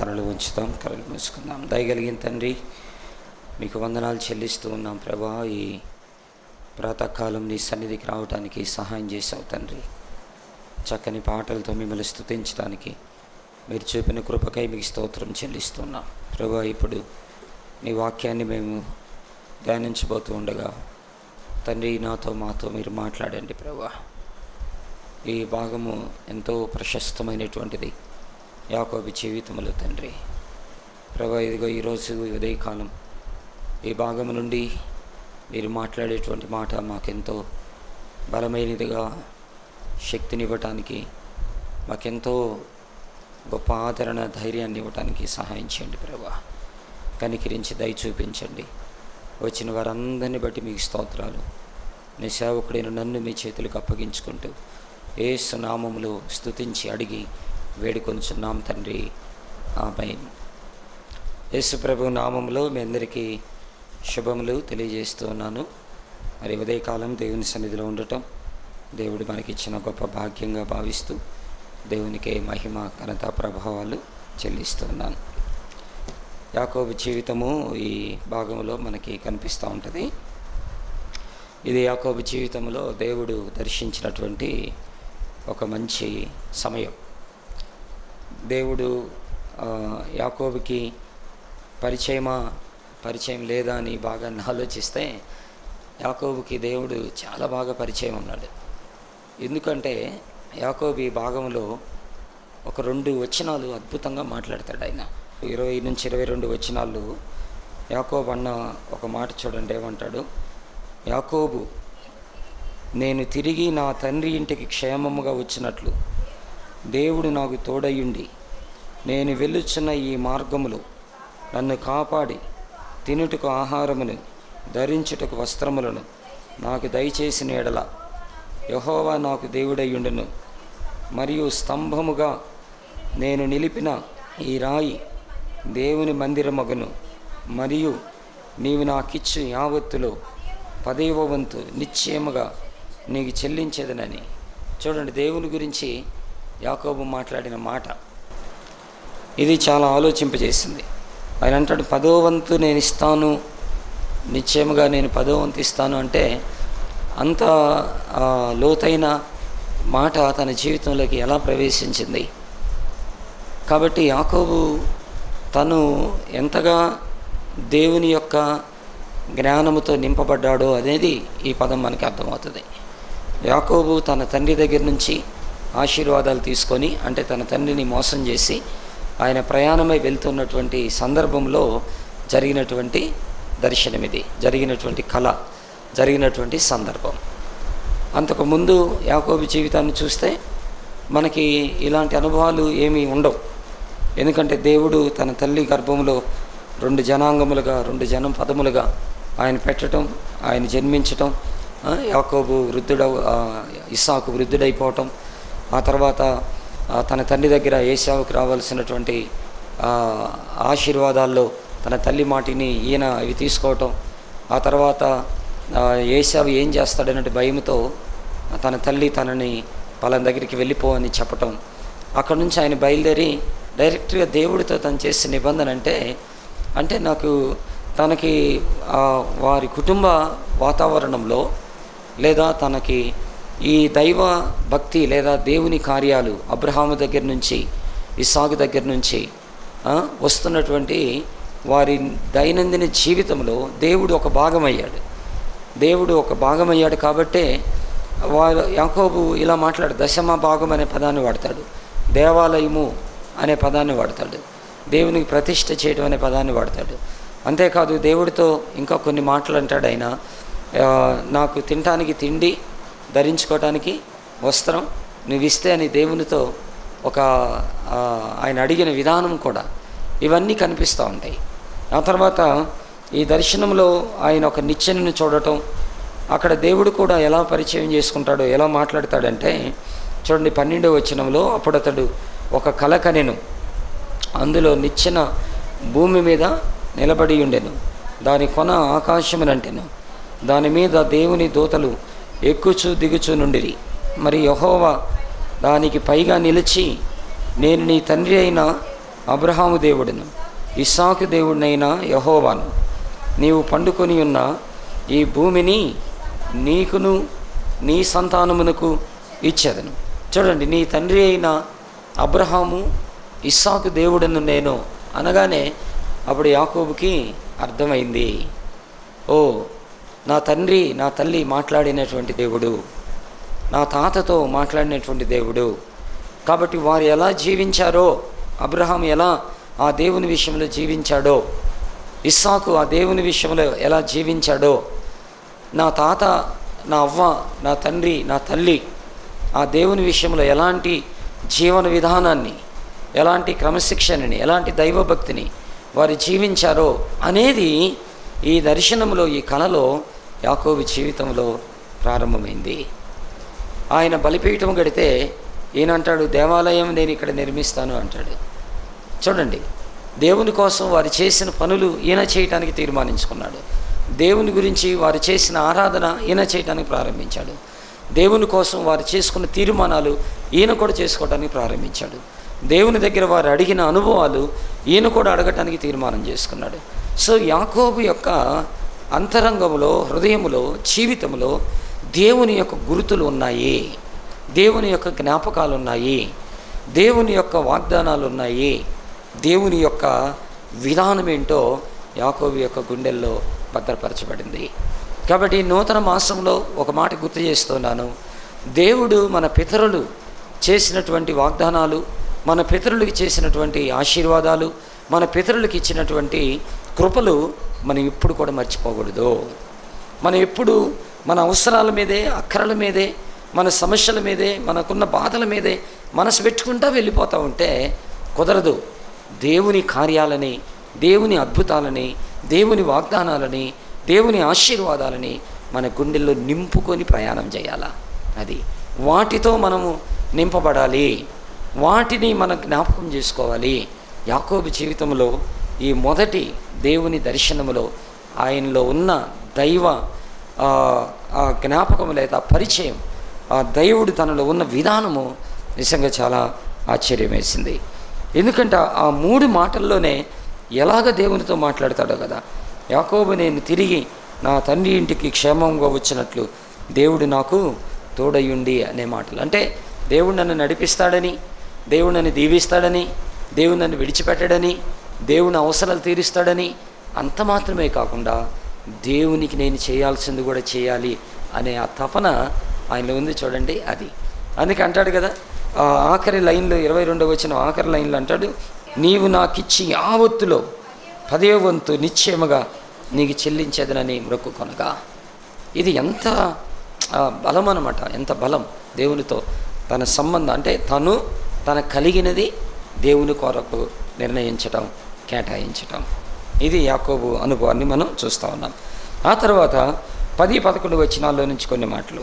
తలలు ఉంచుతాం, తలలు మూసుకుందాం. దయగలిగిన తండ్రి, మీకు వందనాలు చెల్లిస్తూ ఉన్నాం ప్రభా. ఈ ప్రాతకాలం నీ సన్నిధికి రావడానికి సహాయం చేశావు తండ్రి. చక్కని పాటలతో మిమ్మల్ని స్తుతించడానికి మీరు చూపిన కృపకై మీకు స్తోత్రం చెల్లిస్తున్నాం ప్రభా. ఇప్పుడు నీ వాక్యాన్ని మేము ధ్యానించబోతూ ఉండగా తండ్రి, నాతో మాతో మీరు మాట్లాడండి ప్రభా. ఈ భాగము ఎంతో ప్రశస్తమైనటువంటిది, యాకోబు జీవితంలో తండ్రి ప్రభా. ఇదిగో ఈరోజు ఉదయకాలం ఈ భాగము నుండి మీరు మాట్లాడేటువంటి మాట మాకెంతో బలమైనదిగా, శక్తినివ్వటానికి, మాకెంతో గొప్ప ఆదరణ, ధైర్యాన్ని ఇవ్వటానికి సహాయం చేయండి ప్రభా. కనికరించి దయ చూపించండి. వచ్చిన వారందరిని బట్టి మీకు స్తోత్రాలు. నీ సేవకుడైన నన్ను మీ చేతులకు అప్పగించుకుంటూ యేసు నామములో స్తుతించి అడిగి వేడుకొంచున్నాం తండ్రి, ఆమేన్. యేసు ప్రభు నామములో మీ అందరికీ శుభములు తెలియజేస్తూ ఉన్నాను. మరి ఉదయకాలం దేవుని సన్నిధిలో ఉండటం దేవుడు మనకిచ్చిన గొప్ప భాగ్యంగా భావిస్తూ దేవునికే మహిమ, ఘనత, ప్రభావాలు చెల్లిస్తున్నాను. యాకోబు జీవితము ఈ భాగంలో మనకి కనిపిస్తూ ఉంటుంది. ఇది యాకోబు జీవితంలో దేవుడు దర్శించినటువంటి ఒక మంచి సమయం. దేవుడు యాకోబుకి పరిచయం లేదా అని బాగా ఆలోచిస్తే యాకోబుకి దేవుడు చాలా బాగా పరిచయం ఉన్నాడు. ఎందుకంటే యాకోబు ఈ భాగంలో ఒక 2 వచనాలు అద్భుతంగా మాట్లాడతాడు ఆయన. 20 నుంచి 22 వచనాలు యాకోబు అన్న ఒక మాట చూడండి. ఏమంటాడు? యాకోబు, నేను తిరిగి నా తండ్రి ఇంటికి క్షేమముగా వచ్చినట్లు దేవుడు నాకు తోడయ్యుండి నేను వెళ్ళుచున్న ఈ మార్గములో నన్ను కాపాడి తినుటకు ఆహారమును, ధరించుటకు వస్త్రములను నాకు దయచేసిన ఎడల యెహోవా నాకు దేవుడయ్యుండును. మరియు స్తంభముగా నేను నిలిపిన ఈ రాయి దేవుని మందిరమగును. మరియు నీవు నాకిచ్చు యావత్తులో 10వ వంతు నిశ్చయముగా నీకు చెల్లించేదనని. చూడండి, దేవుని గురించి యాకోబు మాట్లాడిన మాట ఇది చాలా ఆలోచింపజేసింది. ఆయన అంటాడు, 10వ వంతు నేను ఇస్తాను, నిశ్చయముగా నేను 10వ వంతు ఇస్తాను అంటే అంత లోతైన మాట తన జీవితంలోకి ఎలా ప్రవేశించింది. కాబట్టి యాకోబు తను ఎంతగా దేవుని యొక్క జ్ఞానముతో నింపబడ్డాడో అనేది ఈ పదం మనకి అర్థమవుతుంది. యాకోబు తన తండ్రి దగ్గర నుంచి ఆశీర్వాదాలు తీసుకొని, అంటే తన తండ్రిని మోసం చేసి ఆయన ప్రయాణమై వెళ్తున్నటువంటి సందర్భంలో జరిగినటువంటి దర్శనం ఇది, జరిగినటువంటి కళ, జరిగినటువంటి సందర్భం. అంతకుముందు యాకోబు జీవితాన్ని చూస్తే మనకి ఇలాంటి అనుభవాలు ఏమీ ఉండవు. ఎందుకంటే దేవుడు తన తల్లి గర్భంలో 2 జనాంగములుగా, 2 జనం పదములుగా ఆయన పెట్టడం, ఆయన జన్మించటం, యాకోబు ఇస్సాకు వృద్ధుడైపోవటం, ఆ తర్వాత తన తండ్రి దగ్గర ఏశావుకి రావాల్సినటువంటి ఆశీర్వాదాల్లో తన తల్లి మాటిని ఈయన ఇవి తీసుకోవటం, ఆ తర్వాత ఏశావు ఏం చేస్తాడన్నట్టు భయంతో తన తల్లి తనని పలానా దగ్గరికి వెళ్ళిపో అని చెప్పటం, అక్కడి నుంచి ఆయన బయలుదేరి డైరెక్ట్గా దేవుడితో తను చేసే నిబంధన అంటే నాకు తనకి వారి కుటుంబ వాతావరణంలో లేదా తనకి ఈ దైవ భక్తి లేదా దేవుని కార్యాలు అబ్రహాము దగ్గర నుంచి, ఇస్సాకు దగ్గర నుంచి వస్తున్నటువంటి వారి దైనందిన జీవితంలో దేవుడు ఒక భాగమయ్యాడు. కాబట్టే యాకోబు ఇలా మాట్లాడు, దశమ భాగం అనే పదాన్ని వాడతాడు, దేవాలయము అనే పదాన్ని వాడతాడు, దేవునికి ప్రతిష్ఠ చేయడం అనే పదాన్ని వాడతాడు. అంతేకాదు దేవుడితో ఇంకా కొన్ని మాటలు అంటాడు ఆయన. నాకు తినటానికి తిండి, ధరించుకోవటానికి వస్త్రం నువ్వు ఇస్తే అని దేవునితో ఆయన అడిగిన విధానం కూడా ఇవన్నీ కనిపిస్తూ ఉంటాయి. ఆ తర్వాత ఈ దర్శనంలో ఆయన ఒక నిచ్చెనను చూడటం, అక్కడ దేవుడు కూడా ఎలా పరిచయం చేసుకుంటాడో, ఎలా మాట్లాడతాడంటే చూడండి 12వ వచనంలో, అప్పుడు అతడు ఒక కల కనెను, అందులో నిచ్చెన భూమి మీద నిలబడి ఉండెను, దాని కొన ఆకాశమునంటెను, దాని మీద దేవుని దూతలు ఎక్కుచూ దిగుచూ నుండిరి. మరి యెహోవా దానికి పైగా నిలిచి, నేను నీ తండ్రి అయిన అబ్రహాము దేవుడును ఇస్సాకు దేవుడినైన యెహోవాను, నీవు పండుకొని ఉన్న ఈ భూమిని నీకును నీ సంతానమునకు ఇచ్చేదను. చూడండి, నీ తండ్రి అయిన అబ్రహాము ఇస్సాకు దేవుడను నేను అనగానే అప్పుడు యాకోబుకి అర్థమైంది, ఓ నా తండ్రి నా తల్లి మాట్లాడినటువంటి దేవుడు, నా తాతతో మాట్లాడినటువంటి దేవుడు. కాబట్టి వారు ఎలా జీవించారో, అబ్రహాం ఎలా ఆ దేవుని విషయంలో జీవించాడో, ఇస్సాకు ఆ దేవుని విషయంలో ఎలా జీవించాడో, నా తాత, నా అవ్వ, నా తండ్రి, నా తల్లి ఆ దేవుని విషయంలో ఎలాంటి జీవన విధానాన్ని, ఎలాంటి క్రమశిక్షణని, ఎలాంటి దైవభక్తిని వారు జీవించారో అనేది ఈ దర్శనంలో, ఈ కళలో యాకోబు జీవితంలో ప్రారంభమైంది. ఆయన బలిపీఠం కడితే ఈయనంటాడు, దేవాలయం నేను ఇక్కడ నిర్మిస్తాను అంటాడు. చూడండి, దేవుని కోసం వారు చేసిన పనులు ఈయన చేయటానికి తీర్మానించుకున్నాడు. దేవుని గురించి వారు చేసిన ఆరాధన ఈయన చేయడానికి ప్రారంభించాడు. దేవుని కోసం వారు చేసుకున్న తీర్మానాలు ఈయన కూడా చేసుకోవడానికి ప్రారంభించాడు. దేవుని దగ్గర వారు అడిగిన అనుభవాలు ఈయన కూడా అడగటానికి తీర్మానం చేసుకున్నాడు. సో యాకోబు యొక్క అంతరంగంలో, హృదయంలో, జీవితంలో దేవుని యొక్క గుర్తులు ఉన్నాయి, దేవుని యొక్క జ్ఞాపకాలు ఉన్నాయి, దేవుని యొక్క వాగ్దానాలు ఉన్నాయి, దేవుని యొక్క విధానం ఏంటో యాకోబు యొక్క గుండెల్లో భద్రపరచబడింది. కాబట్టి నూతన మాసంలో ఒక మాట గుర్తు చేస్తున్నాను. దేవుడు మన పితరులు చేసినటువంటి వాగ్దానాలు, మన పితరులకి చేసినటువంటి ఆశీర్వాదాలు, మన పితరులకి ఇచ్చినటువంటి కృపలు మనం ఇప్పుడు కూడా మర్చిపోకూడదు. మనం ఎప్పుడు మన అవసరాల మీదే, అక్కరల మీదే, మన సమస్యల మీదే, మనకున్న బాధల మీదే మనసు పెట్టుకుంటూ వెళ్ళిపోతూ ఉంటే కుదరదు. దేవుని కార్యాలని, దేవుని అద్భుతాలని, దేవుని వాగ్దానాలని, దేవుని ఆశీర్వాదాలని మన గుండెల్లో నింపుకొని ప్రయాణం చేయాలా. అది వాటితో మనము నింపబడాలి, వాటిని మనం జ్ఞాపకం చేసుకోవాలి. యాకోబు జీవితంలో ఈ మొదటి దేవుని దర్శనములో ఆయనలో ఉన్న దైవ ఆ జ్ఞాపకం లేదా పరిచయం, ఆ దేవుడు తనలో ఉన్న విధానము నిజంగా చాలా ఆశ్చర్యం వేసింది. ఎందుకంటే ఆ 3 మాటల్లోనే ఎలాగ దేవునితో మాట్లాడతాడో కదా. యాకోబు, నేను తిరిగి నా తండ్రి ఇంటికి క్షేమంగా వచ్చినట్లు దేవుడు నాకు తోడయుండి అనే మాటలు. అంటే దేవుడు నన్ను నడిపిస్తాడని, దేవుడు నన్ను దీవిస్తాడని, దేవుడు నన్ను విడిచిపెట్టడని, దేవుని అవసరాలు తీరుస్తాడని అంత మాత్రమే కాకుండా దేవునికి నేను చేయాల్సింది కూడా చేయాలి అనే ఆ తపన ఆయనలో ఉంది. చూడండి, అది అందుకే అంటాడు కదా, ఆఖరి లైన్లో 22వ వచనం ఆఖరి లైన్లో అంటాడు, నీవు నాకిచ్చి యావత్తులో 10వ వంతు నిశ్చయముగా నీకు చెల్లించేదనని మొక్కుకొనగా. ఇది ఎంత బలం అన్నమాట, ఎంత బలం దేవునితో తన సంబంధం. అంటే తన కలిగినది దేవుని కొరకు నిర్ణయించటం, కేటాయించటం. ఇది యాకోబు అనుభవాన్ని మనం చూస్తూ ఉన్నాం. ఆ తర్వాత 10-11 వచనాల్లో నుంచి కొన్ని మాటలు.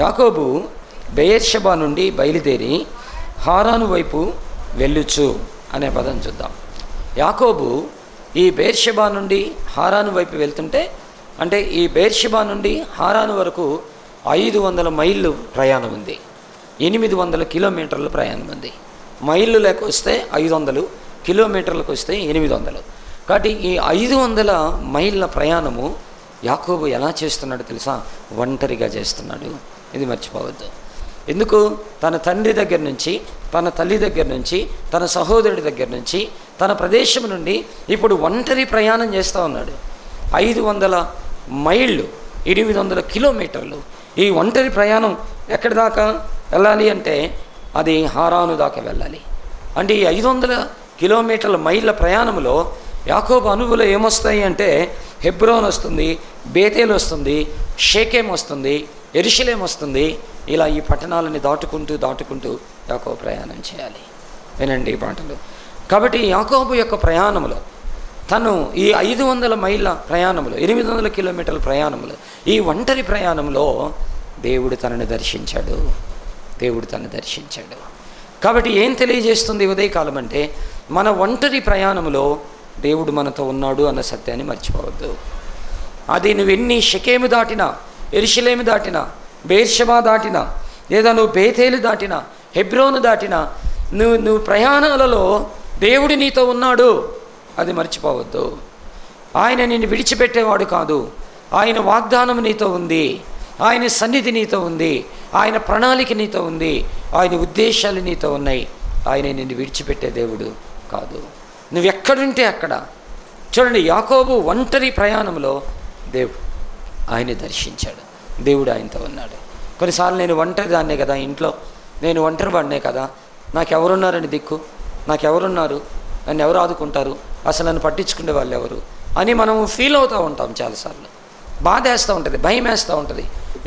యాకోబు బెయేర్షెబా నుండి బయలుదేరి హారాను వైపు వెళ్ళుచు అనే పదం చూద్దాం. యాకోబు ఈ బెయేర్షెబా నుండి హారాను వైపు వెళ్తుంటే, అంటే ఈ బెయేర్షెబా నుండి హారాను వరకు 500 మైళ్ళు ప్రయాణం ఉంది, 800 కిలోమీటర్ల ప్రయాణం ఉంది. మైళ్ళు లెక్క వస్తే 500, కిలోమీటర్లకు వస్తే 800. కాబట్టి ఈ 500 మైళ్ళ ప్రయాణము యాకోబు ఎలా చేస్తున్నాడు తెలుసా? ఒంటరిగా చేస్తున్నాడు. ఇది మర్చిపోవద్దు. ఎందుకు? తన తండ్రి దగ్గర నుంచి, తన తల్లి దగ్గర నుంచి, తన సహోదరుడి దగ్గర నుంచి, తన ప్రదేశం నుండి ఇప్పుడు ఒంటరి ప్రయాణం చేస్తూ ఉన్నాడు. 500 మైళ్ళు, 800 కిలోమీటర్లు. ఈ ఒంటరి ప్రయాణం ఎక్కడి దాకా వెళ్ళాలి అంటే అది హారాను దాకా వెళ్ళాలి. అంటే ఈ 500 కిలోమీటర్ల మైళ్ళ ప్రయాణంలో యాకోబు అనుభవాలు ఏమొస్తాయి అంటే హెబ్రోన్ వస్తుంది, బేతేలు వస్తుంది, షేకెం వస్తుంది, యెరూషలేం వస్తుంది. ఇలా ఈ పట్టణాలని దాటుకుంటూ యాకోబు ప్రయాణం చేయాలి. వినండి ఈ మాటలు. కాబట్టి యాకోబు యొక్క ప్రయాణంలో తను ఈ 500 మైళ్ళ ప్రయాణంలో, 800 కిలోమీటర్ల ప్రయాణంలో, ఈ ఒంటరి ప్రయాణంలో దేవుడు తనను దర్శించాడు. కాబట్టి ఏం తెలియజేస్తుంది ఉదయకాలం అంటే, మన ఒంటరి ప్రయాణంలో దేవుడు మనతో ఉన్నాడు అన్న సత్యాన్ని మర్చిపోవద్దు. అది నువ్వు ఎన్ని షెకెము దాటినా, యెరూషలేము దాటినా, బెయేర్షెబా దాటినా, లేదా నువ్వు బేతేలు దాటినా, హెబ్రోను దాటినా, నువ్వు ప్రయాణాలలో దేవుడు నీతో ఉన్నాడు, అది మర్చిపోవద్దు. ఆయన నిన్ను విడిచిపెట్టేవాడు కాదు. ఆయన వాగ్దానం నీతో ఉంది, ఆయన సన్నిధి నీతో ఉంది, ఆయన ప్రణాళిక నీతో ఉంది, ఆయన ఉద్దేశాలు నీతో ఉన్నాయి. ఆయన నిన్ను విడిచిపెట్టే దేవుడు కాదు. నువ్వు ఎక్కడుంటే అక్కడ. చూడండి, యాకోబు ఒంటరి ప్రయాణంలో దేవుడు ఆయన దర్శించాడు. దేవుడు ఆయనతో ఉన్నాడు. కొన్నిసార్లు నేను ఒంటరి దాన్నే కదా, ఇంట్లో నేను ఒంటరి వాడినే కదా, నాకెవరున్నారని దిక్కు, నాకెవరున్నారు, నన్ను ఎవరు ఆదుకుంటారు, అసలు నన్ను పట్టించుకునే వాళ్ళు ఎవరు అని మనం ఫీల్ అవుతూ ఉంటాం. చాలాసార్లు బాధ వేస్తూ ఉంటుంది, భయం వేస్తూ ఉంటుంది,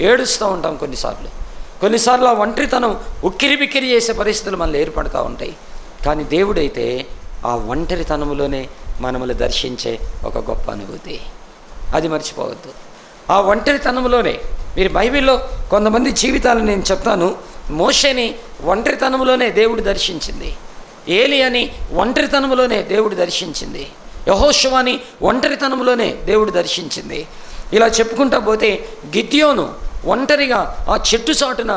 ఏడుస్తూ ఉంటాం. కొన్నిసార్లు ఆ ఒంటరితనం ఉక్కిరి బిక్కిరి చేసే పరిస్థితులు మనల్ని ఏర్పడుతూ ఉంటాయి. కానీ దేవుడైతే ఆ ఒంటరితనంలోనే మనల్ని దర్శించే ఒక గొప్ప అనుభూతి, అది మర్చిపోవద్దు. ఆ ఒంటరితనంలోనే మీరు బైబిల్లో కొంతమంది జీవితాలను నేను చెప్తాను. మోషేని ఒంటరితనంలోనే దేవుడు దర్శించింది, ఏలియాని ఒంటరితనంలోనే దేవుడు దర్శించింది, యెహోషువని ఒంటరితనంలోనే దేవుడు దర్శించింది. ఇలా చెప్పుకుంటా పోతే గిద్యోను ఒంటరిగా ఆ చెట్టు చాటున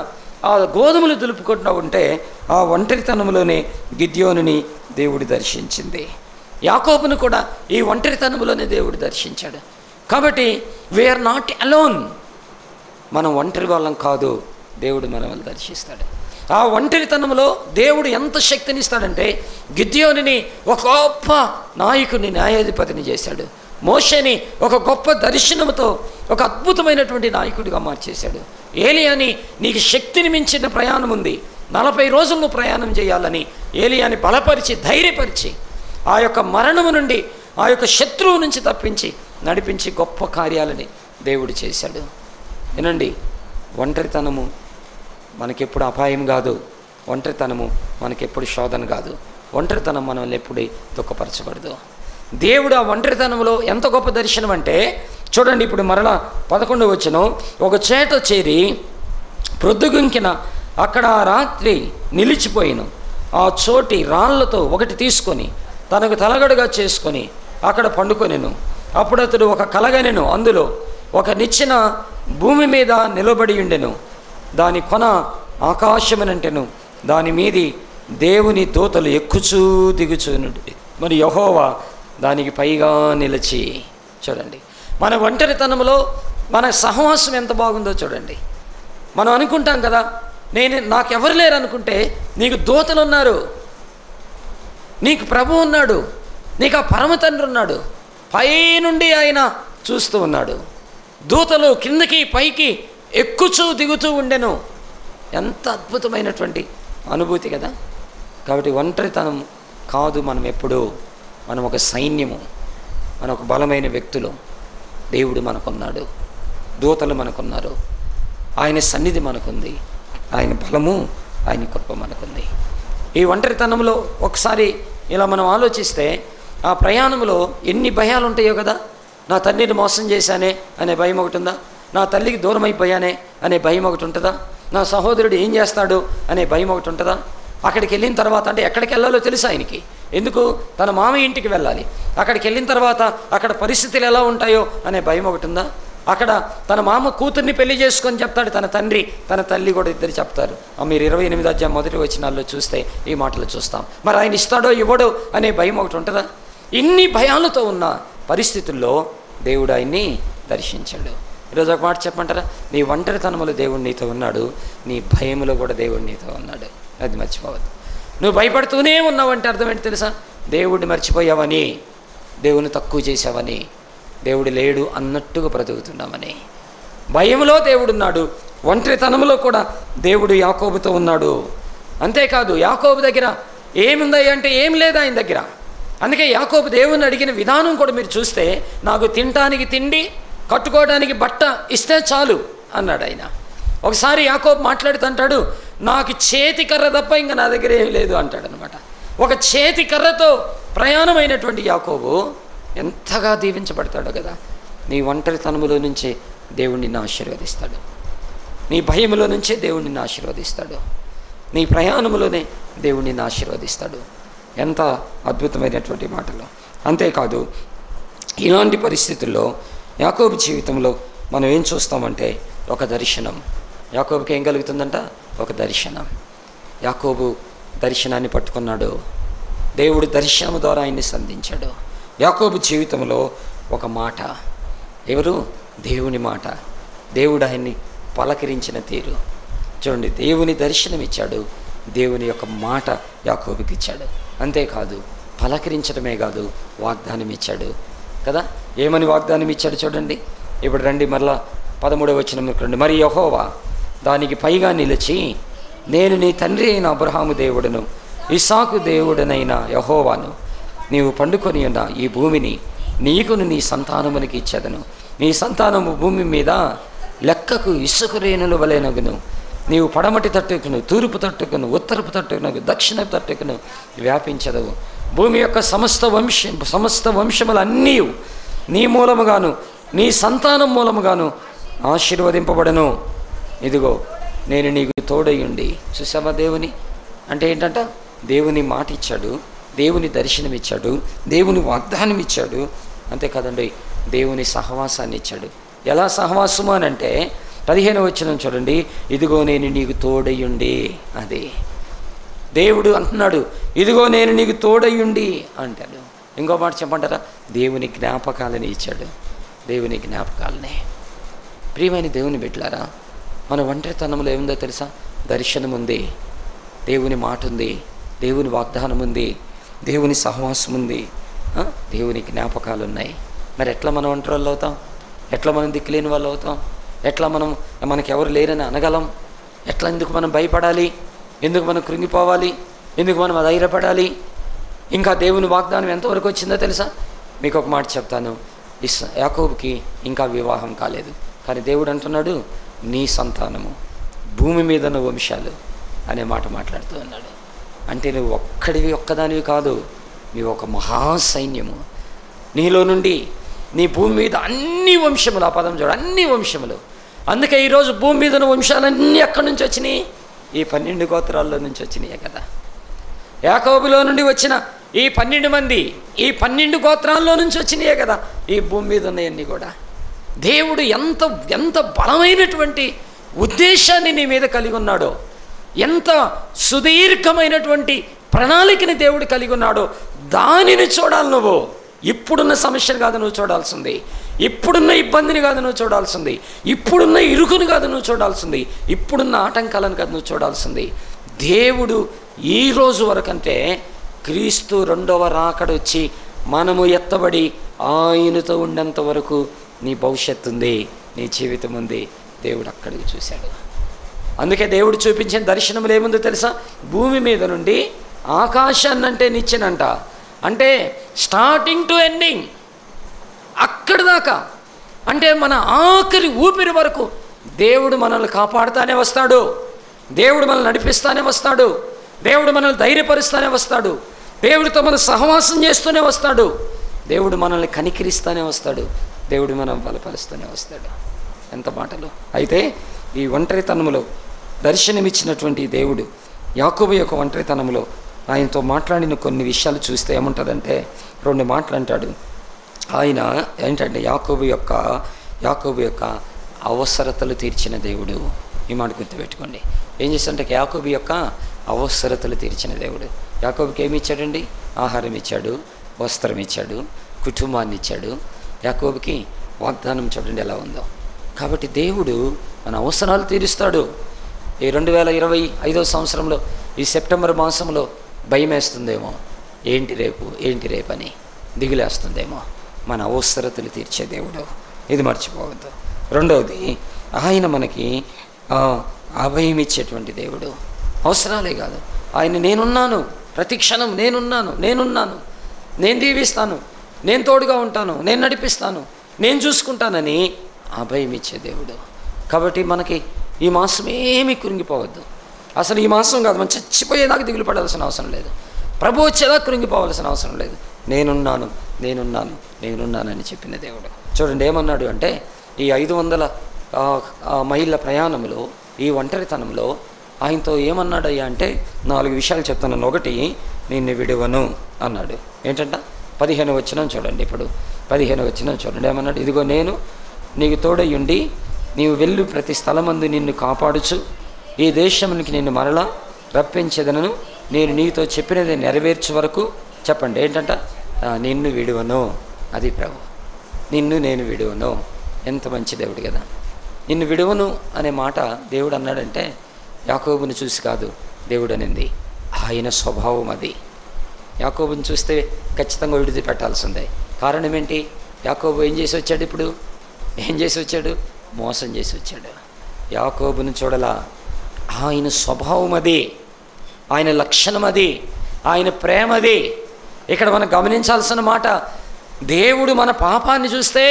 ఆ గోధుమలు దులుపుకుంటూ ఉంటే ఆ ఒంటరితనంలోనే గిద్యోనుని దేవుడు దర్శించింది. యాకోబును కూడా ఈ ఒంటరితనంలోనే దేవుడు దర్శించాడు. కాబట్టి వీఆర్ నాట్ అలోన్, మనం ఒంటరి వాళ్ళం కాదు, దేవుడు మనల్ని దర్శిస్తాడు. ఆ ఒంటరితనంలో దేవుడు ఎంత శక్తినిస్తాడంటే గిద్యోనుని ఒక గొప్ప నాయకుడిని, న్యాయాధిపతిని చేశాడు. మోషేని ఒక గొప్ప దర్శనంతో ఒక అద్భుతమైనటువంటి నాయకుడిగా మార్చేశాడు. ఏలియాని నీకు శక్తిని మించిన ప్రయాణం ఉంది, 40 రోజుల్లో ప్రయాణం చేయాలని ఏలియాని బలపరిచి ధైర్యపరిచి ఆ యొక్క మరణము నుండి, ఆ యొక్క శత్రువు నుంచి తప్పించి నడిపించి గొప్ప కార్యాలని దేవుడు చేశాడు. వినండి, ఒంటరితనము మనకెప్పుడు అపాయం కాదు, ఒంటరితనము మనకెప్పుడు శోధన కాదు, ఒంటరితనం మనల్ని ఎప్పుడు దుఃఖపరచకూడదు. దేవుడు ఆ ఒంటరితనంలో ఎంత గొప్ప దర్శనం అంటే చూడండి, ఇప్పుడు మరలా 11వ వచనం, ఒక చేట చేరి ప్రొద్దుగుంకిన అక్కడ ఆ రాత్రి నిలిచిపోయిను, ఆ చోటి రాళ్లతో ఒకటి తీసుకొని తనకు తలగడగా చేసుకొని అక్కడ పండుకొనెను. అప్పుడు అతడు ఒక కలగనెను, అందులో ఒక నిచ్చెన భూమి మీద నిలబడి ఉండెను, దాని కొన ఆకాశమనంటెను, దాని మీది దేవుని దూతలు ఎక్కుచూ దిగుచూనుండి, మరి యెహోవా దానికి పైగా నిలిచి. చూడండి, మన ఒంటరితనంలో మన సహవాసం ఎంత బాగుందో చూడండి. మనం అనుకుంటాం కదా, నాకెవరు లేరు అనుకుంటే నీకు దూతలు ఉన్నారు, నీకు ప్రభు ఉన్నాడు, నీకు ఆ పరమ తండ్రి ఉన్నాడు, పైనుండి ఆయన చూస్తూ ఉన్నాడు. దూతలు కిందకి పైకి ఎక్కుచూ దిగుతూ ఉండెను. ఎంత అద్భుతమైనటువంటి అనుభూతి కదా. కాబట్టి ఒంటరితనం కాదు, మనం ఒక సైన్యము, మన ఒక బలమైన వ్యక్తులు. దేవుడు మనకున్నాడు, దూతలు మనకున్నారు, ఆయన సన్నిధి మనకుంది, ఆయన బలము, ఆయన కృప మనకుంది. ఈ ఒంటరితనంలో ఒకసారి ఇలా మనం ఆలోచిస్తే ఆ ప్రయాణంలో ఎన్ని భయాలు ఉంటాయో కదా. నా తండ్రిని మోసం చేశానే అనే భయం ఒకటి ఉందా? నా తల్లికి దూరం అయిపోయానే అనే భయం ఒకటి ఉంటుందా? నా సహోదరుడు ఏం చేస్తాడు అనే భయం ఒకటి ఉంటుందా? అక్కడికి వెళ్ళిన తర్వాత, అంటే ఎక్కడికి వెళ్ళాలో తెలుసు ఆయనకి, ఎందుకు తన మామయ్య ఇంటికి వెళ్ళాలి, అక్కడికి వెళ్ళిన తర్వాత అక్కడ పరిస్థితులు ఎలా ఉంటాయో అనే భయం ఒకటి ఉందా? అక్కడ తన మామ కూతుర్ని పెళ్లి చేసుకొని చెప్తాడు తన తండ్రి, తన తల్లి కూడా ఇద్దరు చెప్తారు. మీరు 28వ అధ్యాయం మొదటి వచనాల్లో చూస్తే ఈ మాటలు చూస్తాం. మరి ఆయన ఇస్తాడో ఇవ్వడో అనే భయం ఒకటి ఉంటుందా? ఇన్ని భయాలతో ఉన్న పరిస్థితుల్లో దేవుడు ఆయన్ని దర్శించాడు. ఈరోజు ఒక మాట చెప్పమంటారా? నీ ఒంటరితనంలో దేవుడు నీతో ఉన్నాడు, నీ భయంలో కూడా దేవుడు నీతో ఉన్నాడు, అది మర్చిపోవద్దు. నువ్వు భయపడుతూనే ఉన్నావంటే అర్థం ఏంటి తెలుసా? దేవుడిని మర్చిపోయావని, దేవుని తక్కువ చేసావని, దేవుడు లేడు అన్నట్టుగా బ్రతుకుతున్నామని. భయంలో దేవుడున్నాడు, ఒంటరితనంలో కూడా దేవుడు యాకోబుతో ఉన్నాడు. అంతేకాదు, యాకోబు దగ్గర ఏముంది అంటే ఏం లేదు ఆయన దగ్గర. అందుకే యాకోబు దేవుని అడిగిన విధానం కూడా మీరు చూస్తే, నాకు తినటానికి తిండి, కట్టుకోవడానికి బట్ట ఇస్తే చాలు అన్నాడు ఆయన. ఒకసారి యాకోబు మాట్లాడుతుంటాడు, నాకు చేతి కర్ర తప్ప ఇంకా నా దగ్గర ఏం లేదు అంటాడు అనమాట. ఒక చేతి కర్రతో ప్రయాణమైనటువంటి యాకోబు ఎంతగా దీవించబడతాడో కదా. నీ ఒంటరితనములో నుంచే దేవుడు నిన్ను ఆశీర్వదిస్తాడు, నీ భయములో నుంచే దేవుడు నిన్ను ఆశీర్వదిస్తాడు, నీ ప్రయాణములోనే దేవుడు నిన్ను ఆశీర్వదిస్తాడు. ఎంత అద్భుతమైనటువంటి మాటలు. అంతేకాదు, ఇలాంటి పరిస్థితుల్లో యాకోబు జీవితంలో మనం ఏం చూస్తామంటే ఒక దర్శనం. యాకోబుకి ఏం కలుగుతుందంట? ఒక దర్శనం. యాకోబు దర్శనాన్ని పట్టుకున్నాడు, దేవుడు దర్శనం ద్వారా ఆయన్ని సంధించాడు. యాకోబు జీవితంలో ఒక మాట, ఎవరు? దేవుని మాట. దేవుడు ఆయన్ని పలకరించిన తీరు చూడండి. దేవుని దర్శనం ఇచ్చాడు, దేవుని యొక్క మాట యాకోబుకి ఇచ్చాడు. అంతేకాదు, పలకరించడమే కాదు, వాగ్దానం ఇచ్చాడు కదా. ఏమని వాగ్దానం ఇచ్చాడు చూడండి. ఇప్పుడు రండి మరలా 13వ వచనం రండి. మరి యెహోవా దానికి పైగా నిలిచి, నేను నీ తండ్రి అయిన అబ్రహాము దేవుడును ఇస్సాకు దేవుడనైన యెహోవాను, నీవు పండుకొని ఉన్న ఈ భూమిని నీకును నీ సంతానమునికి ఇచ్చేదను. నీ సంతానము భూమి మీద లెక్కకు ఇసుక రేణుల వలెనగును. నీవు పడమటి తట్టుకును, తూర్పు తట్టుకును, ఉత్తరపు తట్టుకును, దక్షిణ తట్టుకును వ్యాపించదవు. భూమి యొక్క సమస్త వంశములన్నీ నీ మూలముగాను నీ సంతానం మూలముగాను ఆశీర్వదింపబడను. ఇదిగో నేను నీకు తోడయుండి. చూసావా దేవుని అంటే ఏంటంట? దేవుని మాట ఇచ్చాడు, దేవుని దర్శనం ఇచ్చాడు, దేవుని వాగ్దానం ఇచ్చాడు. అంతేకాదండి, దేవుని సహవాసాన్ని ఇచ్చాడు. ఎలా సహవాసము అని అంటే 15వ వచనం చూడండి. ఇదిగో నేను నీకు తోడయుండి. అది దేవుడు అంటున్నాడు, ఇదిగో నేను నీకు తోడయుండి అంటాడు. ఇంకో మాట చెప్పంటారా? దేవుని జ్ఞాపకాలని ఇచ్చాడు. దేవుని జ్ఞాపకాలనే. ప్రియమైన దేవుని బిడ్డలారా, మన ఒంటరితనంలో ఏముందో తెలుసా? దర్శనం ఉంది, దేవుని మాట ఉంది, దేవుని వాగ్దానం ఉంది, దేవుని సహవాసం ఉంది, దేవుని జ్ఞాపకాలు ఉన్నాయి. మరి ఎట్లా మనం ఒంటరి వాళ్ళు అవుతాం? ఎట్లా మనం దిక్కులేని వాళ్ళు అవుతాం? ఎట్లా మనకెవరు లేరని అనగలం? ఎట్లా? ఎందుకు మనం భయపడాలి? ఎందుకు మనం కృంగిపోవాలి? ఎందుకు మనం ధైర్యపడాలి? ఇంకా దేవుని వాగ్దానం ఎంతవరకు వచ్చిందో తెలుసా? మీకు ఒక మాట చెప్తాను. యాకోబుకి ఇంకా వివాహం కాలేదు, కానీ దేవుడు అంటున్నాడు, నీ సంతానము భూమి మీద వంశాలు అనే మాట మాట్లాడుతూ ఉన్నాడు. అంటే నువ్వు ఒక్కదానివి కాదు, నీవు ఒక మహాసైన్యము. నీలో నుండి నీ భూమి మీద అన్ని వంశములు, ఆ పదం చూడు, అన్ని వంశములు. అందుకే ఈరోజు భూమి మీద వంశాలన్నీ ఎక్కడి నుంచి వచ్చినాయి? ఈ 12 గోత్రాల్లో నుంచి వచ్చినాయి కదా. యాకోబులో నుండి వచ్చిన ఈ 12 మంది, ఈ 12 గోత్రాల్లో నుంచి వచ్చినాయే కదా ఈ భూమి మీద ఉన్నాయన్నీ కూడా. దేవుడు ఎంత బలమైనటువంటి ఉద్దేశాన్ని నీ మీద కలిగి ఉన్నాడో, ఎంత సుదీర్ఘమైనటువంటి ప్రణాళికని దేవుడు కలిగి ఉన్నాడో దానిని చూడాలి నువ్వు. ఇప్పుడున్న సమస్యను కాదు నువ్వు చూడాల్సింది, ఇప్పుడున్న ఇబ్బందిని కాదు నువ్వు చూడాల్సింది, ఇప్పుడున్న ఇరుకుని కాదు నువ్వు చూడాల్సింది, ఇప్పుడున్న ఆటంకాలను కాదు నువ్వు చూడాల్సింది. దేవుడు ఈ రోజు వరకంటే క్రీస్తు 2వ రాకడొచ్చి మనము ఎత్తబడి ఆయనతో ఉండేంత వరకు నీ భవిష్యత్తు ఉంది, నీ జీవితం ఉంది. దేవుడు అక్కడికి చూశాడు. అందుకే దేవుడు చూపించిన దర్శనములు ఏముందో తెలుసా? భూమి మీద నుండి ఆకాశాన్నంటే నిచ్చెనంట, అంటే స్టార్టింగ్ టు ఎండింగ్, అక్కడి దాకా, అంటే మన ఆఖరి ఊపిరి వరకు దేవుడు మనల్ని కాపాడుతానే వస్తాడు, దేవుడు మనల్ని నడిపిస్తానే వస్తాడు, దేవుడు మనల్ని ధైర్యపరుస్తానే వస్తాడు, దేవుడితో మనం సహవాసం చేస్తూనే వస్తాడు, దేవుడు మనల్ని కనికరిస్తానే వస్తాడు, దేవుడు మనం బలపరుస్తూనే వస్తాడు. ఎంత మాటలు! అయితే ఈ ఒంటరితనంలో దర్శనమిచ్చినటువంటి దేవుడు యాకోబు యొక్క ఒంటరితనంలో ఆయనతో మాట్లాడిన కొన్ని విషయాలు చూస్తే ఏముంటుందంటే 2 మాటలు అంటాడు. ఆయన ఏంటంటే యాకోబు యొక్క అవసరతలు తీర్చిన దేవుడు. ఈ మాట గుర్తుపెట్టుకోండి. ఏం చేస్తాడంటే యాకోబు యొక్క అవసరతలు తీర్చిన దేవుడు. యాకోబుకి ఏమి ఇచ్చాడండి? ఆహారం ఇచ్చాడు, వస్త్రం ఇచ్చాడు, కుటుంబాన్ని ఇచ్చాడు. యాకోబుకి వాగ్దానం చూడండి ఎలా ఉందో. కాబట్టి దేవుడు మన అవసరాలు తీరుస్తాడు. ఈ 2025వ సంవత్సరంలో ఈ సెప్టెంబర్ మాసంలో భయం వేస్తుందేమో, ఏంటి రేపు అని దిగులేస్తుందేమో. మన అవసరతలు తీర్చే దేవుడు, ఇది మర్చిపోవద్దు. రెండవది, ఆయన మనకి అభయం ఇచ్చేటువంటి దేవుడు. అవసరాలే కాదు, ఆయన నేనున్నాను, ప్రతి క్షణం నేనున్నాను, నేను దీవిస్తాను, నేను తోడుగా ఉంటాను, నేను నడిపిస్తాను, నేను చూసుకుంటానని అభయం ఇచ్చే దేవుడు. కాబట్టి మనకి ఈ మాసం ఏమీ కృంగిపోవద్దు. అసలు ఈ మాసం కాదు, మనం చచ్చిపోయేదాకా దిగులు పడాల్సిన అవసరం లేదు, ప్రభు వచ్చేదాకా కృంగిపోవాల్సిన అవసరం లేదు. నేనున్నాను అని చెప్పిన దేవుడు. చూడండి ఏమన్నాడు అంటే, ఈ 500 మైళ్ళ ప్రయాణంలో, ఈ ఒంటరితనంలో ఆయనతో ఏమన్నాడయ్యా అంటే 4 విషయాలు చెప్తాను. ఒకటి, నిన్ను విడువను అన్నాడు. ఏంటంట? 15వ వచనం చూడండి. ఇప్పుడు 15వ వచనం చూడండి ఏమన్నాడు? ఇదిగో నేను నీకు తోడయుండి నీవు వెళ్ళు ప్రతి స్థలమందు నిన్ను కాపాడుచు ఈ దేశమునికి నిన్ను మరలా రప్పించేదనను, నేను నీతో చెప్పినది నెరవేర్చే వరకు చెప్పండి ఏంటంట? నిన్ను విడువను. అది ప్రభు, నిన్ను నేను విడువను. ఎంత మంచి దేవుడు కదా! నిన్ను విడువను అనే మాట దేవుడు అన్నాడంటే యాకోబుని చూసి కాదు దేవుడు అనింది, ఆయన స్వభావం అది. యాకోబుని చూస్తే ఖచ్చితంగా విడిచిపెట్టాల్సిందే. కారణం ఏంటి? యాకోబు ఏం చేసి వచ్చాడు? ఇప్పుడు ఏం చేసి వచ్చాడు? మోసం చేసి వచ్చాడు. యాకోబుని చూడలా. ఆయన స్వభావం అది, ఆయన లక్షణం అది, ఆయన ప్రేమ అది. ఇక్కడ మనం గమనించాల్సిన మాట, దేవుడు మన పాపాన్ని చూస్తే,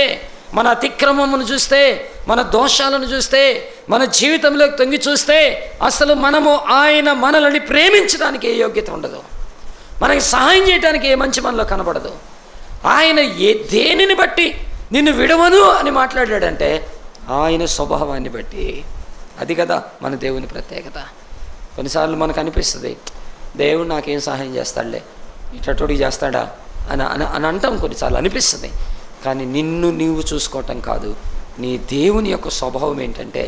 మన అతిక్రమమును చూస్తే, మన దోషాలను చూస్తే, మన జీవితంలోకి తొంగి చూస్తే అసలు మనము ఆయన మనల్ని ప్రేమించడానికి ఏ యోగ్యత ఉండదు, మనకి సహాయం చేయడానికి ఏ మంచి మనలో కనబడదు. ఆయన దేనిని బట్టి నిన్ను విడవను అని మాట్లాడాడంటే ఆయన స్వభావాన్ని బట్టి. అది కదా మన దేవుని ప్రత్యేకత. కొన్నిసార్లు మనకు అనిపిస్తుంది, దేవుడు నాకేం సహాయం చేస్తాడులే, ఇటటోడికి చేస్తాడా అని అని అంటాం. కొన్నిసార్లు అనిపిస్తుంది. కానీ నిన్ను నీవు చూసుకోవటం కాదు, నీ దేవుని యొక్క స్వభావం ఏంటంటే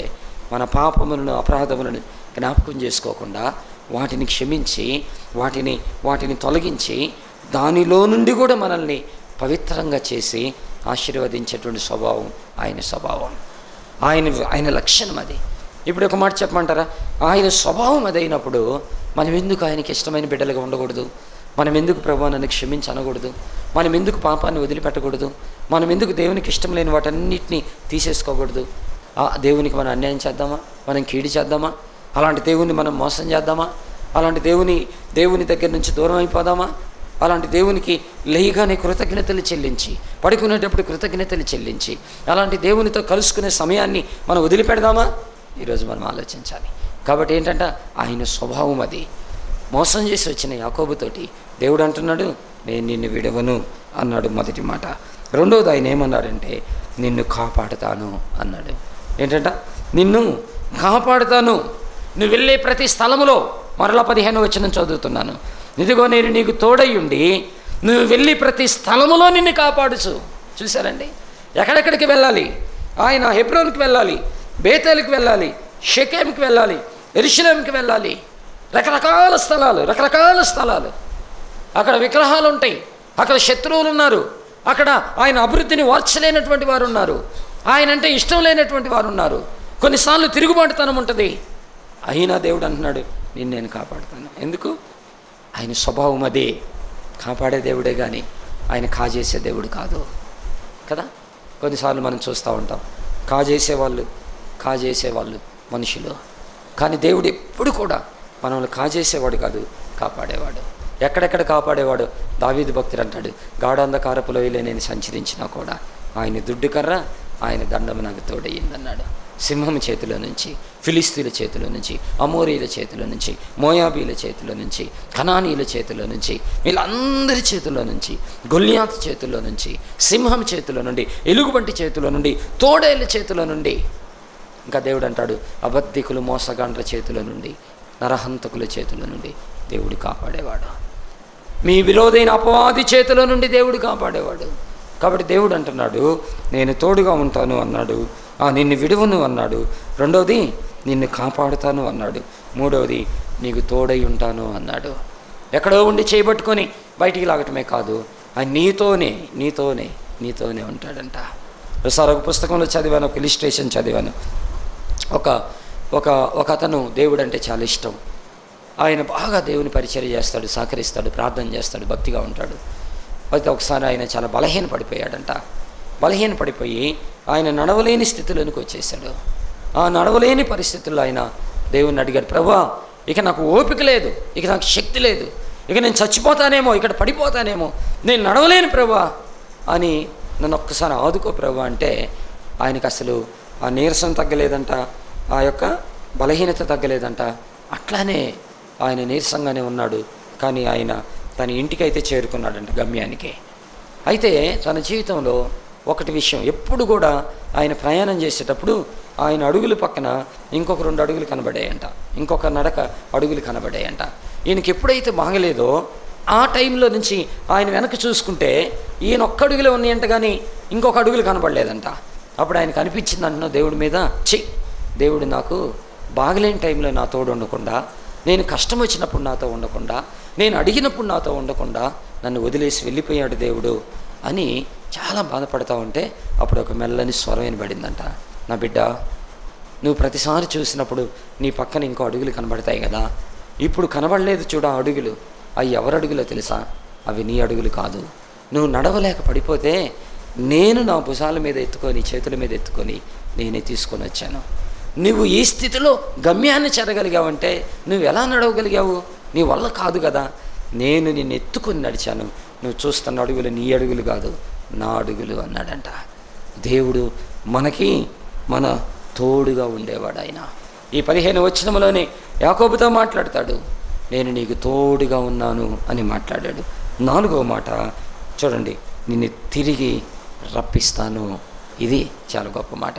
మన పాపములను అపరాధములను జ్ఞాపకం చేసుకోకుండా వాటిని క్షమించి వాటిని తొలగించి దానిలో నుండి కూడా మనల్ని పవిత్రంగా చేసి ఆశీర్వదించేటువంటి స్వభావం ఆయన స్వభావం, ఆయన లక్షణం అది. ఇప్పుడు ఒక మాట చెప్పమంటారా? ఆయన స్వభావం అది అయినప్పుడు మనం ఎందుకు ఆయనకి ఇష్టమైన బిడ్డలుగా ఉండకూడదు? మనం ఎందుకు ప్రభువా నన్ను క్షమించి అనకూడదు? మనం ఎందుకు పాపాన్ని వదిలిపెట్టకూడదు? మనం ఎందుకు దేవునికి ఇష్టం లేని వాటన్నిటిని తీసేసుకోకూడదు? దేవునికి మనం అన్యాయం చేద్దామా? మనం కీడు చేద్దామా? అలాంటి దేవుని మనం మోసం చేద్దామా? అలాంటి దేవుని దగ్గర నుంచి దూరం అయిపోదామా? అలాంటి దేవునికి లేయగానే కృతజ్ఞతలు చెల్లించి, పడుకునేటప్పుడు కృతజ్ఞతలు చెల్లించి, అలాంటి దేవునితో కలుసుకునే సమయాన్ని మనం వదిలిపెడదామా? ఈరోజు మనం ఆలోచించాలి. కాబట్టి ఏంటంటే ఆయన స్వభావం అది. మోసం చేసి వచ్చిన యాకోబుతోటి దేవుడు అంటున్నాడు, నేను నిన్ను విడవను అన్నాడు మొదటి మాట. రెండోది ఆయన ఏమన్నాడంటే నిన్ను కాపాడుతాను అన్నాడు. ఏంటంట? నిన్ను కాపాడుతాను. నువ్వు వెళ్ళే ప్రతి స్థలములో, మరలా 15వ వచనం చదువుతున్నాను, ఇదిగో నేను నీకు తోడయ్యుండి నువ్వు వెళ్ళి ప్రతి స్థలములో నిన్ను కాపాడుచు. చూశారండి, ఎక్కడెక్కడికి వెళ్ళాలి? ఆయన హెబ్రోన్కి వెళ్ళాలి, బేతేలుకి వెళ్ళాలి, షెకెంకి వెళ్ళాలి, యెరూషలేముకి వెళ్ళాలి. రకరకాల స్థలాలు. అక్కడ విగ్రహాలు ఉంటాయి, అక్కడ శత్రువులు ఉన్నారు, అక్కడ ఆయన అభివృద్ధిని వార్చలేనటువంటి వారు ఉన్నారు, ఆయన అంటే ఇష్టం లేనటువంటి వారు ఉన్నారు, కొన్నిసార్లు తిరుగుబాటుతనం ఉంటుంది. అయినా దేవుడు అంటున్నాడు నిన్ను నేను కాపాడుతాను. ఎందుకు? ఆయన స్వభావం అదే. కాపాడే దేవుడే కానీ ఆయన కాజేసే దేవుడు కాదు కదా. కొన్నిసార్లు మనం చూస్తూ ఉంటాం, కాజేసేవాళ్ళు మనుషులు, కానీ దేవుడు ఎప్పుడు కూడా మనల్ని కాజేసేవాడు కాదు, కాపాడేవాడు. ఎక్కడెక్కడ కాపాడేవాడు? దావీదు భక్తుడు అంటాడు, గాఢాంధకారపు లోయలో నేను సంచరించినా కూడా ఆయన దుడ్డు కర్ర, ఆయన దండము నాకు తోడయ్యిందన్నాడు. సింహం చేతిలో నుంచి, ఫిలిస్తీన్ల చేతిలో నుంచి, అమోరీల చేతిలో నుంచి, మోయాబీల చేతిలో నుంచి, కనానీల చేతిలో నుంచి, వీళ్ళందరి చేతిలో నుంచి, గొల్యాత్ చేతిలో నుంచి, సింహం చేతిలో నుండి, ఎలుగుబంటి చేతిలో నుండి, తోడేళ్ళ చేతిలో నుండి, ఇంకా దేవుడు అంటాడు అబద్ధికులు మోసగాండ్ల చేతిలో నుండి, నరహంతకుల చేతిలో నుండి దేవుడు కాపాడేవాడు. మీ విరోధైన అపవాది చేతిలో నుండి దేవుడు కాపాడేవాడు. కాబట్టి దేవుడు అంటున్నాడు నేను తోడుగా ఉంటాను అన్నాడు, నిన్ను విడువను అన్నాడు. రెండవది నిన్ను కాపాడుతాను అన్నాడు. మూడవది నీకు తోడై ఉంటాను అన్నాడు. ఎక్కడో ఉండి చేయబట్టుకొని బయటికి లాగటమే కాదు, ఆయన నీతోనే ఉంటాడంట. ఒకసారి ఒక పుస్తకంలో చదివాను, ఒక ఇలిస్ట్రేషన్ చదివాను. ఒక అతను దేవుడు అంటే చాలా ఇష్టం. ఆయన బాగా దేవుని పరిచర్య చేస్తాడు, సహకరిస్తాడు, ప్రార్థన చేస్తాడు, భక్తిగా ఉంటాడు. అయితే ఒకసారి ఆయన చాలా బలహీనపడిపోయాడంట. బలహీనపడిపోయి ఆయన నడవలేని స్థితిలోనికి వచ్చేసాడు. ఆ నడవలేని పరిస్థితుల్లో ఆయన దేవుణ్ణి అడిగాడు, ప్రభువా ఇక నాకు ఓపిక లేదు, ఇక నాకు శక్తి లేదు, ఇక నేను చచ్చిపోతానేమో, ఇక్కడ పడిపోతానేమో, నేను నడవలేను ప్రభువా అని నన్ను ఒక్కసారి ఆదుకో ప్రభువా అంటే ఆయనకు అసలు ఆ నీరసం తగ్గలేదంట, ఆ యొక్క బలహీనత తగ్గలేదంట. అట్లానే ఆయన నీరసంగానే ఉన్నాడు. కానీ ఆయన తన ఇంటికైతే చేరుకున్నాడంట, గమ్యానికి. అయితే తన జీవితంలో ఒకటి విషయం, ఎప్పుడు కూడా ఆయన ప్రయాణం చేసేటప్పుడు ఆయన అడుగుల పక్కన ఇంకొక 2 అడుగులు కనబడాయంట, ఇంకొక నడక అడుగులు కనబడాయంట. ఈయనకి ఎప్పుడైతే బాగలేదో ఆ టైంలో నుంచి ఆయన వెనక చూసుకుంటే ఈయన ఒక్క అడుగులే ఉన్నాయంట, కానీ ఇంకొక అడుగులు కనబడలేదంట. అప్పుడు ఆయనకు అనిపించింది అంటున్నా దేవుడి మీద, దేవుడు నాకు బాగలేని టైంలో నా తోడు ఉండకుండా నేను కష్టం వచ్చినప్పుడు నాతో ఉండకుండా, నేను అడిగినప్పుడు నాతో ఉండకుండా నన్ను వదిలేసి వెళ్ళిపోయాడు దేవుడు అని చాలా బాధపడతా ఉంటే అప్పుడు ఒక మెల్లని స్వరం వినబడిందంట. నా బిడ్డ, నువ్వు ప్రతిసారి చూసినప్పుడు నీ పక్కన ఇంకో అడుగులు కనబడతాయి కదా, ఇప్పుడు కనబడలేదు చూడ అడుగులు, అవి ఎవరు అడుగులో తెలుసా? అవి నీ అడుగులు కాదు. నువ్వు నడవలేక పడిపోతే నేను నా భుజాల మీద ఎత్తుకొని, చేతుల మీద ఎత్తుకొని నేనే తీసుకొని వచ్చాను. నువ్వు ఈ స్థితిలో గమ్యాన్ని చేరగలిగావంటే నువ్వు ఎలా నడవగలిగావు? నీ వల్ల కాదు కదా. నేను నిన్ను ఎత్తుకొని నడిచాను. నువ్వు చూస్తున్న అడుగులు నీ అడుగులు కాదు, నా అడుగులు అన్నాడంట. దేవుడు మనకి మన తోడుగా ఉండేవాడు. ఆయన ఈ 15వ వచనంలోనే యాకోబుతో మాట్లాడతాడు, నేను నీకు తోడుగా ఉన్నాను అని మాట్లాడాడు. 4వ మాట చూడండి, నిన్ను తిరిగి రప్పిస్తాను. ఇది చాలా గొప్ప మాట.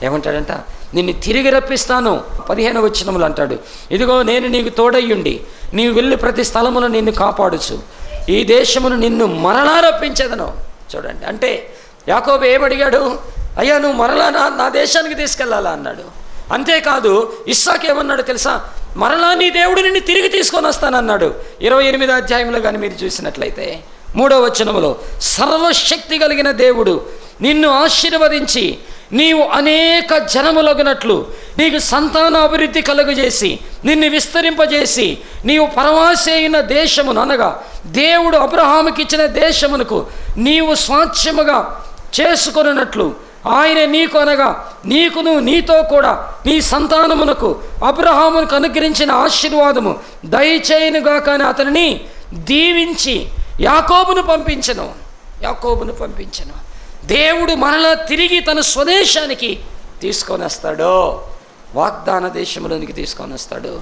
ఏమంటాడంట? నిన్ను తిరిగి రప్పిస్తాను. 15వ వచనంలో అంటాడు, ఇదిగో నేను నీకు తోడయ్యుండి నీవు వెళ్ళి ప్రతి స్థలమును నిన్ను కాపాడుచు ఈ దేశమును నిన్ను మరలా రప్పించేదను. చూడండి, అంటే యాకోబు ఏమడిగాడు? అయ్యా నువ్వు మరలా నా దేశానికి తీసుకెళ్ళాలా అన్నాడు. అంతేకాదు ఇస్సాకు ఏమన్నాడు తెలుసా? మరలా నీ దేవుడు నిన్ను తిరిగి తీసుకొని వస్తానన్నాడు. 28వ అధ్యాయంలో కానీ మీరు చూసినట్లయితే 3వ వచనంలో, సర్వశక్తి కలిగిన దేవుడు నిన్ను ఆశీర్వదించి నీవు అనేక జనములగునట్లు నీకు సంతాన అభివృద్ధి కలుగజేసి నిన్ను విస్తరింపజేసి నీవు పరవాసి అయిన దేశమును, అనగా దేవుడు అబ్రహాముకి ఇచ్చిన దేశమునకు నీవు స్వాస్థ్యముగా చేసుకొనున్నట్లు ఆయన నీకు, అనగా నీకును నీతో కూడా నీ సంతానమునకు అబ్రహామునకు అనుగ్రహించిన ఆశీర్వాదము దయచేయునుగాక అని అతనిని దీవించి యాకోబును పంపించెను. దేవుడు మరలా తిరిగి తన స్వదేశానికి తీసుకొని వస్తాడు, వాగ్దాన దేశంలోనికి తీసుకొని వస్తాడు.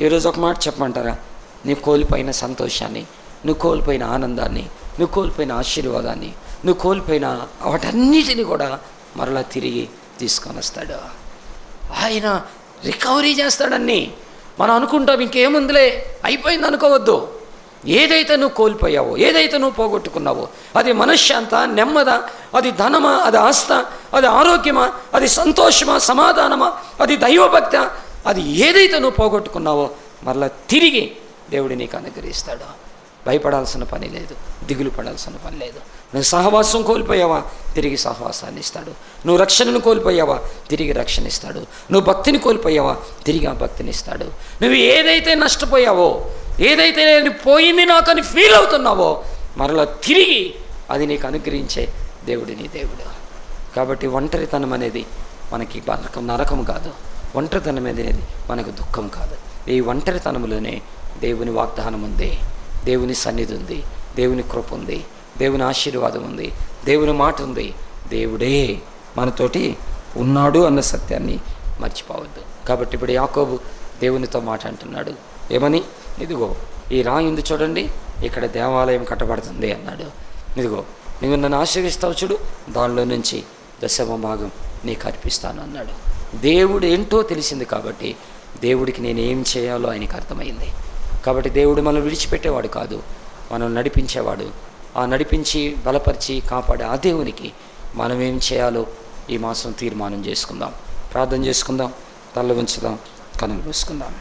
ఈరోజు ఒక మాట చెప్పమంటారా? నువ్వు కోల్పోయిన సంతోషాన్ని, నువ్వు కోల్పోయిన ఆనందాన్ని, నువ్వు కోల్పోయిన ఆశీర్వాదాన్ని, నువ్వు కోల్పోయిన వాటన్నిటిని కూడా మరలా తిరిగి తీసుకొని వస్తాడు. ఆయన రికవరీ చేస్తాడన్ని. మనం అనుకుంటాం ఇంకేముందిలే అయిపోయింది అనుకోవద్దు. ఏదైతే నువ్వు కోల్పోయావో, ఏదైతే నువ్వు పోగొట్టుకున్నావో, అది మనశ్శాంత, నెమ్మద, అది ధనమా, అది ఆస్త, అది ఆరోగ్యమా, అది సంతోషమా, సమాధానమా, అది దైవభక్త, అది ఏదైతే నువ్వు పోగొట్టుకున్నావో మరలా తిరిగి దేవుడు నీకు అనుగ్రహిస్తాడు. భయపడాల్సిన పని లేదు, దిగులు పడాల్సిన పని లేదు. నువ్వు సహవాసం కోల్పోయావా, తిరిగి సహవాసాన్ని ఇస్తాడు. నువ్వు రక్షణను కోల్పోయావా, తిరిగి రక్షణ ఇస్తాడు. నువ్వు భక్తిని కోల్పోయావా, తిరిగి ఆ భక్తిని ఇస్తాడు. నువ్వు ఏదైతే నష్టపోయావో, ఏదైతే నేను పోయింది నాకు అని ఫీల్ అవుతున్నావో, మరలా తిరిగి అది నీకు అనుగ్రహించే దేవుడు నీ దేవుడు. కాబట్టి ఒంటరితనం అనేది మనకి నరకం కాదు, ఒంటరితనం అనేది మనకు దుఃఖం కాదు. ఈ ఒంటరితనంలోనే దేవుని వాగ్దానం ఉంది, దేవుని సన్నిధి ఉంది, దేవుని కృప ఉంది, దేవుని ఆశీర్వాదం ఉంది, దేవుని మాట ఉంది. దేవుడే మనతోటి ఉన్నాడు అన్న సత్యాన్ని మర్చిపోవద్దు. కాబట్టి ఇప్పుడు యాకోబు దేవునితో మాట అంటున్నాడు. ఏమని? ఇదిగో ఈ రాయి ఉంది చూడండి, ఇక్కడ దేవాలయం కట్టబడుతుంది అన్నాడు. ఇదిగో నువ్వు నన్ను ఆశీర్విస్తావు చూడు, దానిలో నుంచి 10వ భాగం నీకు అర్పిస్తాను అన్నాడు. దేవుడు ఏంటో తెలిసింది కాబట్టి దేవుడికి నేను ఏం చేయాలో ఆయనకు అర్థమైంది. కాబట్టి దేవుడు మనం విడిచిపెట్టేవాడు కాదు, మనం నడిపించేవాడు. ఆ నడిపించి బలపరిచి కాపాడే ఆ దేవునికి మనం ఏం చేయాలో ఈ మాసం తీర్మానం చేసుకుందాం. ప్రార్థన చేసుకుందాం, తల్ల ఉంచుదాం, కనులు మూసుకుందాం,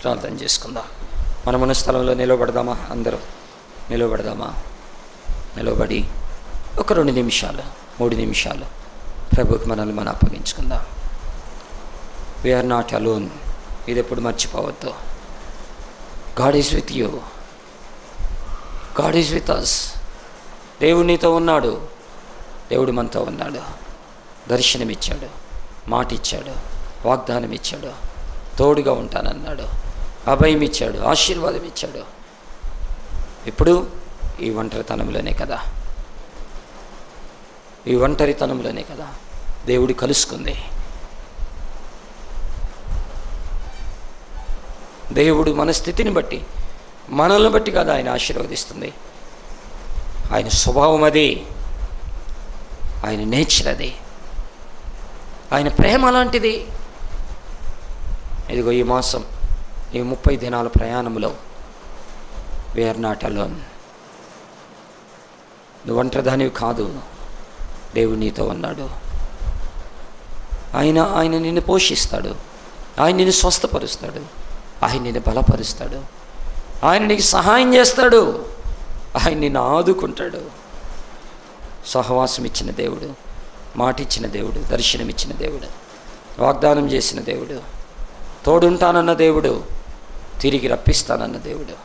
ప్రార్థన చేసుకుందాం. మన స్థలంలో నిలబడదామా? అందరూ నిలబడదామా? నిలబడి ఒక 2 నిమిషాలు 3 నిమిషాలు ప్రభుకి మనల్ని మనం అప్పగించుకుందాం. We are not alone. ఇది ఎప్పుడు మర్చిపోవద్దు. God is with you, God is with us. దేవుడు నీతో ఉన్నాడు, దేవుడు మనతో ఉన్నాడు. దర్శనమిచ్చాడు, మాట ఇచ్చాడు, వాగ్దానం ఇచ్చాడు, తోడుగా ఉంటానన్నాడు, అభయం ఇచ్చాడు, ఆశీర్వాదం ఇచ్చాడు. ఇప్పుడు ఈ ఒంటరితనంలోనే కదా, ఈ ఒంటరితనంలోనే కదా దేవుడు కలుసుకుంది. దేవుడు మన స్థితిని బట్టి, మనల్ని బట్టి కదా ఆయన ఆశీర్వదిస్తుంది. ఆయన స్వభావం అది, ఆయన నేచర్ అది, ఆయన ప్రేమ అలాంటిది. ఇదిగో ఈ మాసం, ఈ 30 దినాల ప్రయాణంలో వీఆర్ నాట్ అలోన్. నువ్వు ఒంటరిదానివి కాదు, దేవుడు నీతో ఉన్నాడు. ఆయన నిన్ను పోషిస్తాడు, ఆయన నిన్ను స్వస్థపరుస్తాడు, ఆయన నిన్ను బలపరుస్తాడు, ఆయన నీకు సహాయం చేస్తాడు, ఆయన నిన్ను ఆదుకుంటాడు. సహవాసం ఇచ్చిన దేవుడు, మాట ఇచ్చిన దేవుడు, దర్శనం ఇచ్చిన దేవుడు, వాగ్దానం చేసిన దేవుడు, తోడుంటానన్న దేవుడు, తిరిగి రప్పిస్తానన్న దేవుడు,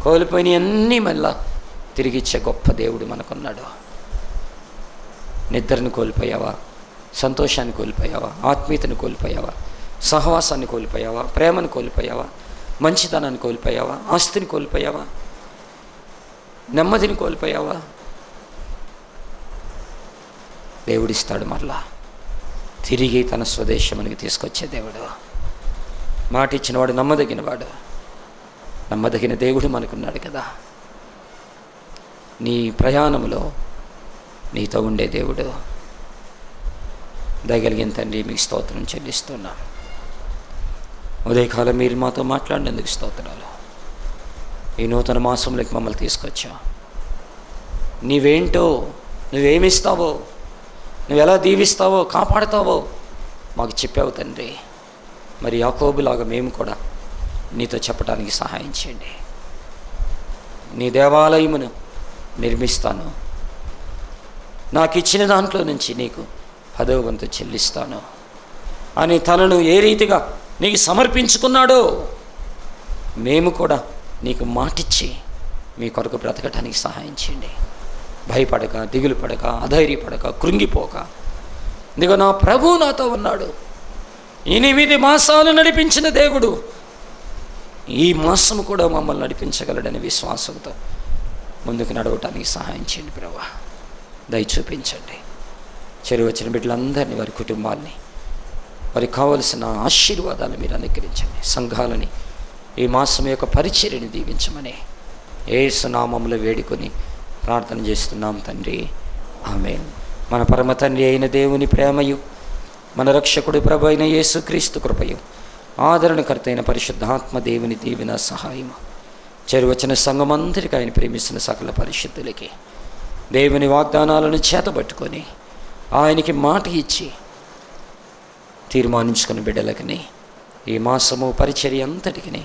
కోల్పోయినవన్నీ మళ్ళా తిరిగి ఇచ్చే గొప్ప దేవుడు మనకున్నాడు. నిద్రను కోల్పోయావా? సంతోషాన్ని కోల్పోయావా? ఆత్మీయతను కోల్పోయావా? సహవాసాన్ని కోల్పోయావా? ప్రేమను కోల్పోయావా? మంచితనాన్ని కోల్పోయావా? ఆస్తిని కోల్పోయావా? నెమ్మదిని కోల్పోయావా? దేవుడిస్తాడు మరలా తిరిగి తన స్వదేశమునికి తీసుకొచ్చే దేవుడు. మాట ఇచ్చినవాడు నమ్మదగినవాడు. నమ్మదగిన దేవుడు మనకున్నాడు కదా. నీ ప్రయాణంలో నీతో ఉండే దేవుడు. దయగలిగిన తండ్రి, మీకు స్తోత్రం చెల్లిస్తున్నాం. ఉదయకాలం మీరు మాతో మాట్లాడినందుకు స్తోత్రాలు. ఈ నూతన మాసంలోకి మమ్మల్ని తీసుకొచ్చా. నీవేంటో, నువ్వేమిస్తావో, నువ్వెలా దీవిస్తావో, కాపాడుతావో మాకు చెప్పావు తండ్రి. మరి యాకోబులాగా మేము కూడా నీతో చెప్పడానికి సహాయం చేయండి. నీ దేవాలయమును నిర్మిస్తాను, నాకు ఇచ్చిన దాంట్లో నుంచి నీకు 10వ వంతు చెల్లిస్తాను అని తనను ఏ రీతిగా నీకు సమర్పించుకున్నాడో మేము కూడా నీకు మాటిచ్చి మీ కొరకు బ్రతకటానికి సహాయం చేయండి. భయపడక, దిగులు పడక, అధైర్యపడక, కృంగిపోక, ఇదిగో నా ప్రభువు నాతో ఉన్నాడు, 8 మాసాలు నడిపించిన దేవుడు ఈ మాసము కూడా మమ్మల్ని నడిపించగలడని విశ్వాసంతో ముందుకు నడవటానికి సహాయం చేయండి ప్రభువా. దయ చూపించండి. చెరువచ్చిన బిడ్డలందరినీ, వారి కుటుంబాల్ని, వారికి కావలసిన ఆశీర్వాదాలు మీరు అనుగ్రహించండి. సంఘాలని ఈ మాసం యొక్క పరిచర్యని దీవించమని యేసు నామములో వేడుకొని ప్రార్థన చేస్తున్నాం తండ్రి. ఆమేన్. మన పరమ తండ్రి అయిన దేవుని ప్రేమయు, మన రక్షకుడు ప్రభు అయిన యేసుక్రీస్తు కృపయు, ఆదరణకర్త అయిన పరిశుద్ధాత్మ దేవుని దీవెన సహాయము చెరువచ్చిన సంఘమందరికీ, ఆయన ప్రేమిస్తున్న సకల పరిశుద్ధులకి దేవుని వాగ్దానాలను చేతబట్టుకొని ఆయనకి మాట ఇచ్చి తీర్మానించుకుని బిడ్డలకని ఈ మాసము పరిచర్య అంతటికి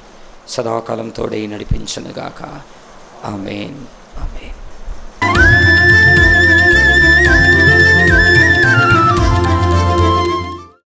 సదాకాలం తోడై నడిపించునుగాక. ఆమేన్. ఆమేన్.